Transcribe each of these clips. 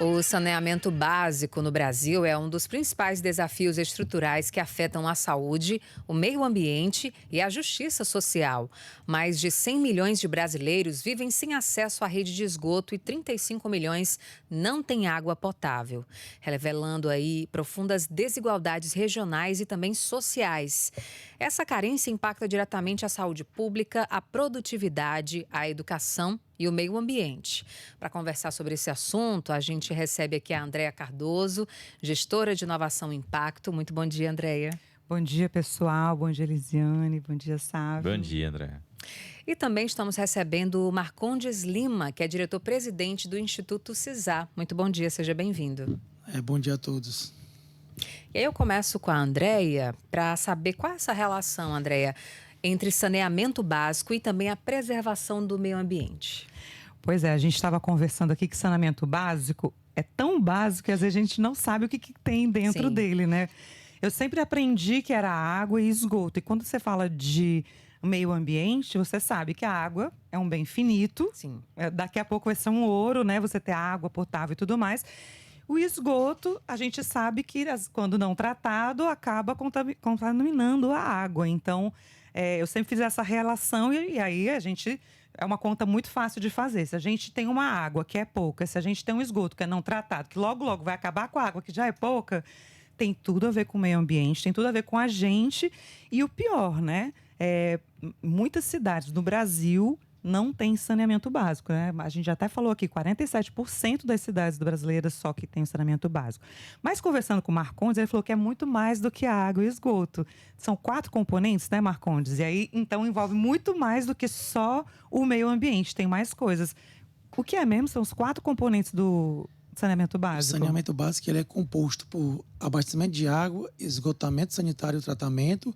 O saneamento básico no Brasil é um dos principais desafios estruturais que afetam a saúde, o meio ambiente e a justiça social. Mais de 100 milhões de brasileiros vivem sem acesso à rede de esgoto e 35 milhões não têm água potável, revelando aí profundas desigualdades regionais e também sociais. Essa carência impacta diretamente a saúde pública, a produtividade, a educação e o meio ambiente. Para conversar sobre esse assunto, a gente recebe aqui a Andréia Cardoso, gestora de inovação e impacto. Muito bom dia, Andréia. Bom dia, pessoal. Bom dia, Elisiane. Bom dia, Sávio. Bom dia, Andréia. E também estamos recebendo o Marcondes Lima, que é diretor-presidente do Instituto CISA. Muito bom dia, seja bem-vindo. Bom dia a todos. E aí eu começo com a Andréia para saber qual é essa relação, Andréia, entre saneamento básico e também a preservação do meio ambiente. Pois é, a gente estava conversando aqui que saneamento básico é tão básico que às vezes a gente não sabe o que tem dentro dele, né? Eu sempre aprendi que era água e esgoto. E quando você fala de meio ambiente, você sabe que a água é um bem finito. Sim. Daqui a pouco vai ser um ouro, né? Você ter água potável e tudo mais. O esgoto, a gente sabe que quando não tratado, acaba contaminando a água. Então, eu sempre fiz essa relação e aí a gente... É uma conta muito fácil de fazer. Se a gente tem uma água que é pouca, se a gente tem um esgoto que é não tratado, que logo, logo vai acabar com a água que já é pouca, tem tudo a ver com o meio ambiente, tem tudo a ver com a gente. E o pior, né? Muitas cidades no Brasil não tem saneamento básico, né? A gente já até falou aqui, 47% das cidades brasileiras só que tem saneamento básico. Mas conversando com o Marcondes, ele falou que é muito mais do que a água e esgoto. São 4 componentes, né, Marcondes? E aí, então, envolve muito mais do que só o meio ambiente, tem mais coisas. O que é mesmo? São os 4 componentes do saneamento básico? O saneamento básico ele é composto por abastecimento de água, esgotamento sanitário e tratamento,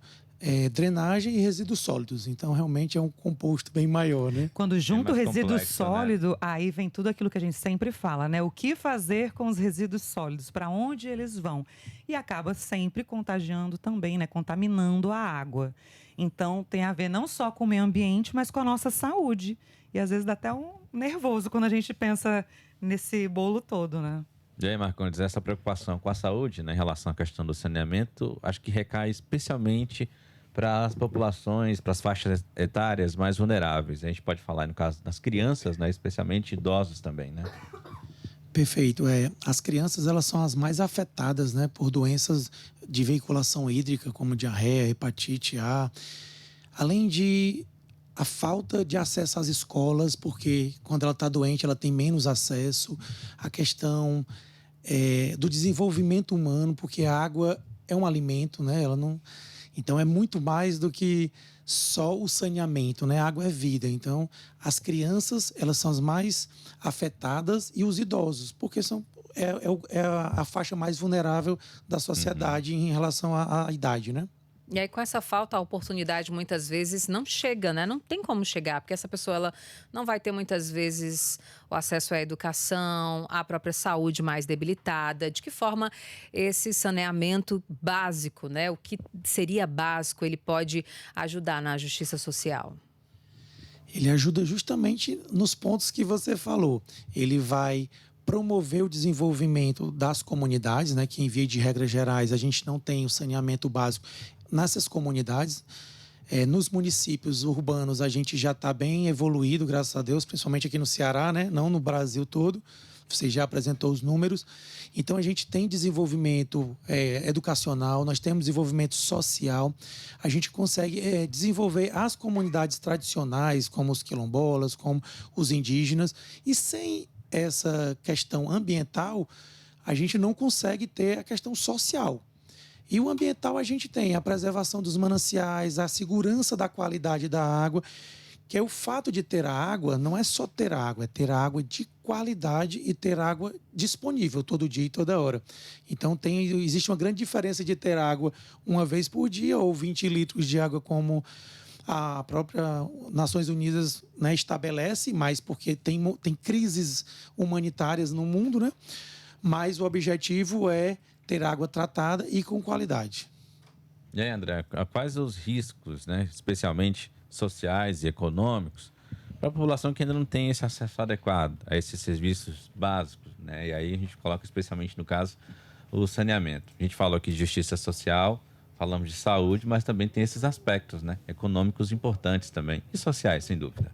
drenagem e resíduos sólidos. Então, realmente é um composto bem maior, né? Quando junta o resíduo complexo, sólido, né? aí vem tudo aquilo que a gente sempre fala, né? O que fazer com os resíduos sólidos? Para onde eles vão? E acaba sempre contagiando também, né? Contaminando a água. Então, tem a ver não só com o meio ambiente, mas com a nossa saúde. E às vezes dá até um nervoso quando a gente pensa nesse bolo todo, né? E aí, Marcondes, essa preocupação com a saúde, né, em relação à questão do saneamento, acho que recai especialmente para as populações, para as faixas etárias mais vulneráveis. A gente pode falar, no caso das crianças, né, especialmente idosos também, né? Perfeito. As crianças elas são as mais afetadas, né, por doenças de veiculação hídrica, como diarreia, hepatite A. Além de a falta de acesso às escolas, porque quando ela está doente, ela tem menos acesso. A questão do desenvolvimento humano, porque a água é um alimento, né? Ela não... Então, é muito mais do que só o saneamento, né? A água é vida. Então, as crianças, elas são as mais afetadas e os idosos, porque é a faixa mais vulnerável da sociedade em relação à idade, né? E aí, com essa falta, a oportunidade muitas vezes não chega, né? Não tem como chegar, porque essa pessoa ela não vai ter muitas vezes o acesso à educação, à própria saúde mais debilitada. De que forma esse saneamento básico, né? O que seria básico, ele pode ajudar na justiça social? Ele ajuda justamente nos pontos que você falou. Ele vai promover o desenvolvimento das comunidades, né, que em via de regras gerais a gente não tem o saneamento básico nessas comunidades. Nos municípios urbanos a gente já está bem evoluído, graças a Deus, principalmente aqui no Ceará, né, não no Brasil todo. Você já apresentou os números. Então, a gente tem desenvolvimento educacional, nós temos desenvolvimento social. A gente consegue desenvolver as comunidades tradicionais, como os quilombolas, como os indígenas. E sem essa questão ambiental, a gente não consegue ter a questão social. E o ambiental a gente tem a preservação dos mananciais, a segurança da qualidade da água, que é o fato de ter a água, não é só ter água, é ter água de qualidade e ter água disponível todo dia e toda hora. Então existe uma grande diferença de ter água uma vez por dia ou 20 litros de água como a própria Nações Unidas, né, estabelece, mas porque tem crises humanitárias no mundo, né? Mas o objetivo é ter água tratada e com qualidade. E aí, André, quais os riscos, né, especialmente sociais e econômicos, para a população que ainda não tem esse acesso adequado a esses serviços básicos, né? E aí a gente coloca especialmente no caso o saneamento. A gente falou aqui de justiça social, falamos de saúde, mas também tem esses aspectos, né, econômicos importantes também e sociais, sem dúvida.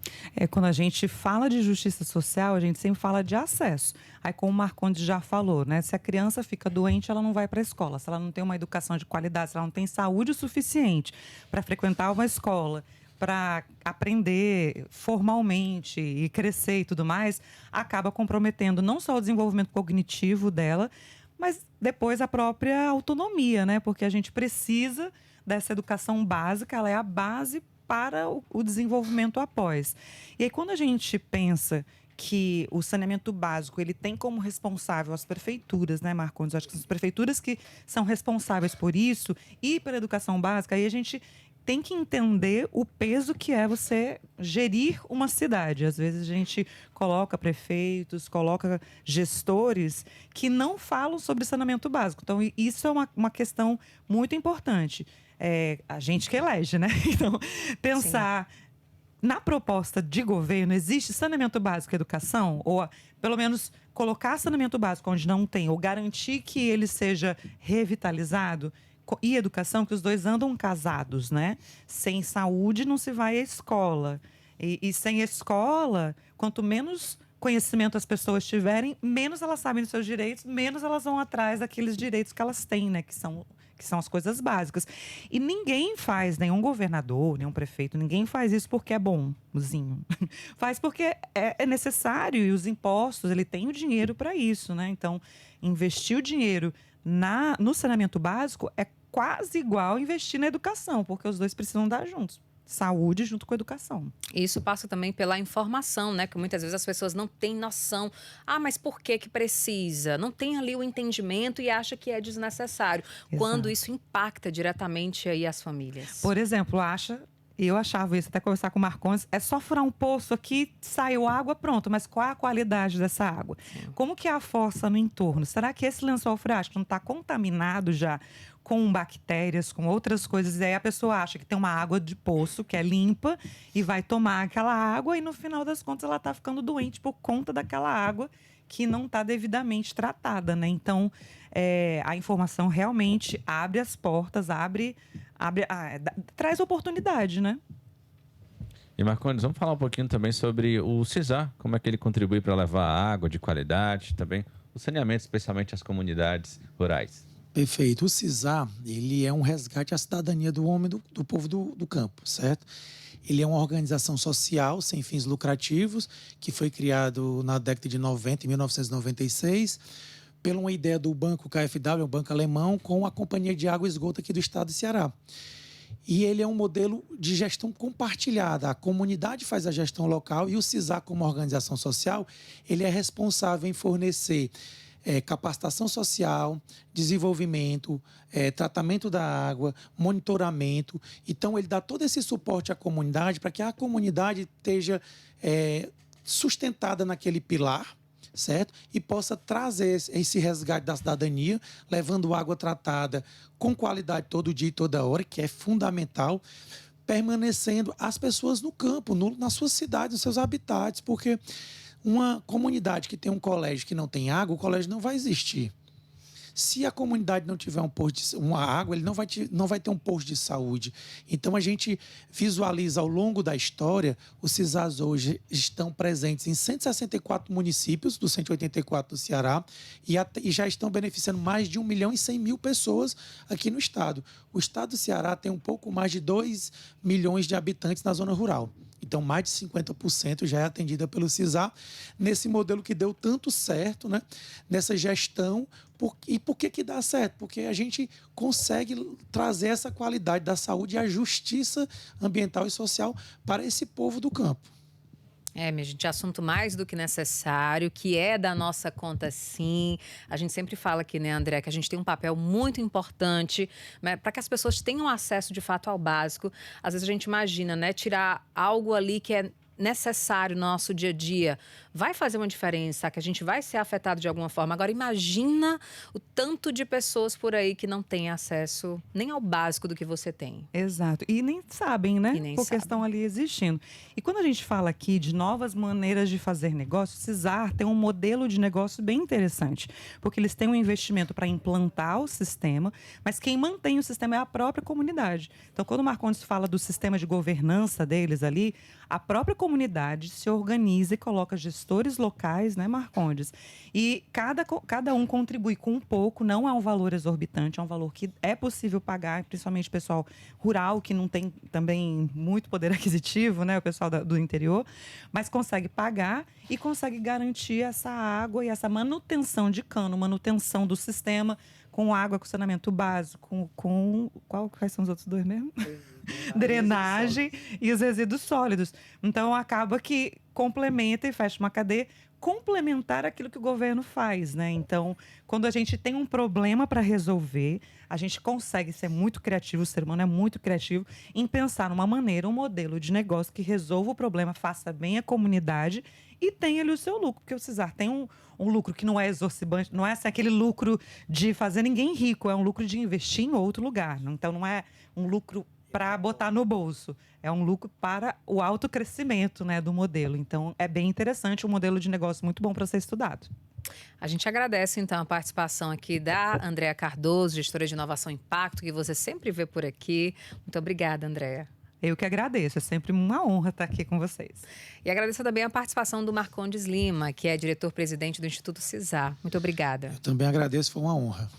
Quando a gente fala de justiça social, a gente sempre fala de acesso. Aí, como o Marcondes já falou, né, se a criança fica doente, ela não vai para a escola. Se ela não tem uma educação de qualidade, se ela não tem saúde o suficiente para frequentar uma escola, para aprender formalmente e crescer e tudo mais, acaba comprometendo não só o desenvolvimento cognitivo dela, mas depois a própria autonomia, né? Porque a gente precisa dessa educação básica, ela é a base para o desenvolvimento após. E aí, quando a gente pensa que o saneamento básico ele tem como responsável as prefeituras, né, Marcondes? Acho que são as prefeituras que são responsáveis por isso e pela educação básica, aí a gente tem que entender o peso que é você gerir uma cidade. Às vezes a gente coloca prefeitos, coloca gestores que não falam sobre saneamento básico. Então, isso é uma questão muito importante. A gente que elege, né? Então, pensar na proposta de governo, existe saneamento básico e educação? Ou, pelo menos, colocar saneamento básico onde não tem, ou garantir que ele seja revitalizado? E educação, que os dois andam casados, né? Sem saúde não se vai à escola. E sem escola, quanto menos conhecimento as pessoas tiverem, menos elas sabem dos seus direitos, menos elas vão atrás daqueles direitos que elas têm, né? Que são as coisas básicas. E ninguém faz, nenhum governador, nenhum prefeito, ninguém faz isso porque é bonzinho. Faz porque é necessário e os impostos, ele tem o dinheiro para isso, né? Então, investir o dinheiro no saneamento básico é quase igual investir na educação, porque os dois precisam andar juntos. Saúde junto com a educação. Isso passa também pela informação, né? Que muitas vezes as pessoas não têm noção. Mas por que precisa? Não tem ali o entendimento e acha que é desnecessário. Exato. Quando isso impacta diretamente aí as famílias. Por exemplo, eu achava isso, até conversar com o Marcondes, é só furar um poço aqui, saiu água, pronto. Mas qual é a qualidade dessa água? Como que é a força no entorno? Será que esse lençol freático não está contaminado já com bactérias, com outras coisas? E aí a pessoa acha que tem uma água de poço que é limpa e vai tomar aquela água e no final das contas ela está ficando doente por conta daquela água que não está devidamente tratada, né? Então, a informação realmente abre as portas, traz oportunidade, né? E Marcondes, vamos falar um pouquinho também sobre o CISAR, como é que ele contribui para levar água de qualidade, também o saneamento, especialmente às comunidades rurais. Perfeito. O CISAR, ele é um resgate à cidadania do homem, do povo do campo, certo? Ele é uma organização social sem fins lucrativos que foi criado na década de 90, em 1996, pela uma ideia do Banco KfW, um banco alemão, com a Companhia de Água e Esgoto aqui do estado do Ceará. E ele é um modelo de gestão compartilhada. A comunidade faz a gestão local e o CISAR, como organização social, ele é responsável em fornecer capacitação social, desenvolvimento, tratamento da água, monitoramento. Então, ele dá todo esse suporte à comunidade para que a comunidade esteja sustentada naquele pilar, certo? E possa trazer esse resgate da cidadania, levando água tratada com qualidade todo dia e toda hora, que é fundamental, permanecendo as pessoas no campo, nas suas cidades, nos seus habitats, porque uma comunidade que tem um colégio que não tem água, o colégio não vai existir. Se a comunidade não tiver uma água, ele não vai ter um posto de saúde. Então, a gente visualiza ao longo da história, os CISARs hoje estão presentes em 164 municípios dos 184 do Ceará e já estão beneficiando mais de 1.100.000 pessoas aqui no estado. O estado do Ceará tem um pouco mais de 2 milhões de habitantes na zona rural. Então, mais de 50% já é atendida pelo CISAR, nesse modelo que deu tanto certo, né? Nessa gestão. E por que dá certo? Porque a gente consegue trazer essa qualidade da saúde e a justiça ambiental e social para esse povo do campo. Minha gente, assunto mais do que necessário, que é da nossa conta, sim. A gente sempre fala aqui, né, André, que a gente tem um papel muito importante, né, para que as pessoas tenham acesso, de fato, ao básico. Às vezes a gente imagina, né, tirar algo ali que é necessário no nosso dia a dia, vai fazer uma diferença, que a gente vai ser afetado de alguma forma. Agora, imagina o tanto de pessoas por aí que não têm acesso nem ao básico do que você tem. Exato. E nem sabem, né? E nem Porque sabem. estão ali existindo. E quando a gente fala aqui de novas maneiras de fazer negócio, o Cisar tem um modelo de negócio bem interessante. Porque eles têm um investimento para implantar o sistema, mas quem mantém o sistema é a própria comunidade. Então, quando o Marcondes fala do sistema de governança deles ali, a própria comunidade se organiza e coloca gestores locais, né, Marcondes? E cada um contribui com um pouco, não é um valor exorbitante, é um valor que é possível pagar, principalmente pessoal rural, que não tem também muito poder aquisitivo, né, o pessoal do interior, mas consegue pagar e consegue garantir essa água e essa manutenção de cano, manutenção do sistema, com água, com saneamento básico, quais são os outros dois mesmo? Drenagem e os resíduos sólidos. Então, acaba que complementa e fecha uma cadeia complementar aquilo que o governo faz, né? Então, quando a gente tem um problema para resolver, a gente consegue ser muito criativo, o ser humano é muito criativo em pensar numa maneira, um modelo de negócio que resolva o problema, faça bem a comunidade e tenha ali o seu lucro, porque o Cisar tem um lucro que não é exorcibante, não é assim, aquele lucro de fazer ninguém rico, é um lucro de investir em outro lugar. Então, não é um lucro para botar no bolso. É um lucro para o autocrescimento, né, do modelo. Então, é bem interessante, um modelo de negócio muito bom para ser estudado. A gente agradece, então, a participação aqui da Andréa Cardoso, gestora de Inovação e Impacto, que você sempre vê por aqui. Muito obrigada, Andréa. Eu que agradeço, é sempre uma honra estar aqui com vocês. E agradeço também a participação do Marcondes Lima, que é diretor-presidente do Instituto Cisar. Muito obrigada. Eu também agradeço, foi uma honra.